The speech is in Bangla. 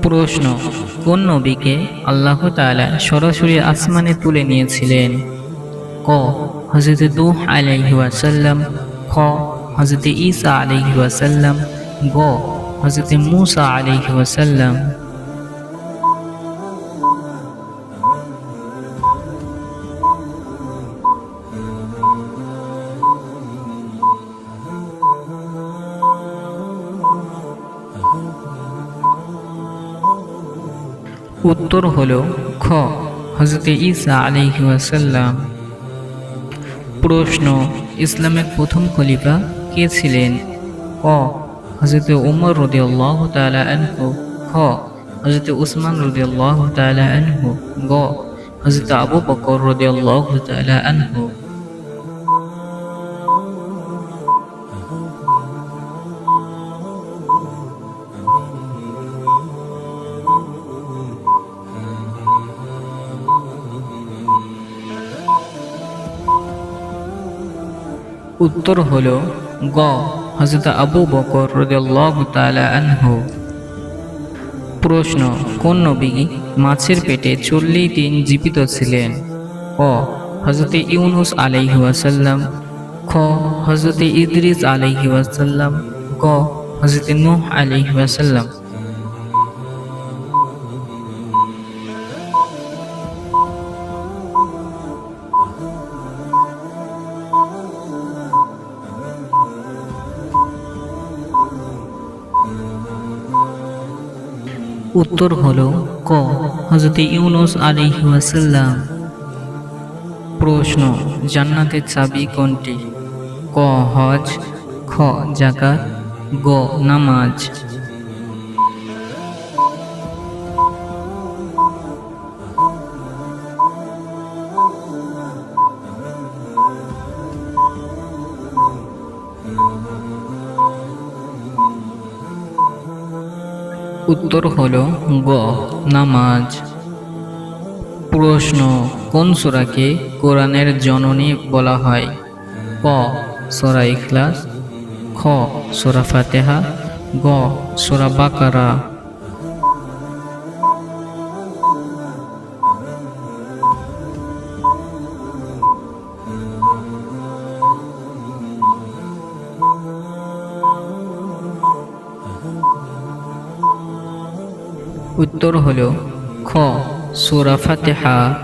প্রশ্ন, কোন নবীকে আল্লাহ তাআলা সরাসরি আসমানে তুলে নিয়েছিলেন? ক. হযরত নূহ আলাইহিস সালাম, খ. হযরত ঈসা আলাইহিস সালাম, গ. হযরত মূসা আলাইহিস সালাম। উত্তর হলো খ. হযরত ঈসা আলাইহিস সালাম। প্রশ্ন, ইসলামের প্রথম খলিফা কে ছিলেন? ক. হযরত উমর রাদিয়াল্লাহু তাআলা আনহু, খ. হযরত উসমান রাদিয়াল্লাহু তাআলা আনহু, গ. হযরত আবু বকর রাদিয়াল্লাহু তাআলা আনহু। উত্তর হলো গ. হযরত আবু বকর রাদিয়াল্লাহু তাআলা আনহু। প্রশ্ন, কোন নবী মাছের পেটে 40 দিন জীবিত ছিলেন? ক. হযরত ইউনূস আলাইহিস সালাম, খ. হযরত ইদ্রিস আলাইহিস সালাম, গ. হযরত নূহ আলাইহিস সালাম। উত্তর হলো ক. হযরত ইউনূস আলাইহিস সালাম। প্রশ্ন, জান্নাতের চাবি কোনটি? ক. হজ, খ. যাকাত, গ. নামাজ। উত্তর হলো গ. নামাজ। প্রশ্ন, কোন সূরাকে কোরআনের জননী বলা হয়? ক. সূরা ইখলাস, খ. সূরা ফাতিহা, গ. সূরা বাকারা। উত্তর হলো খ. সূরা ফাতিহা।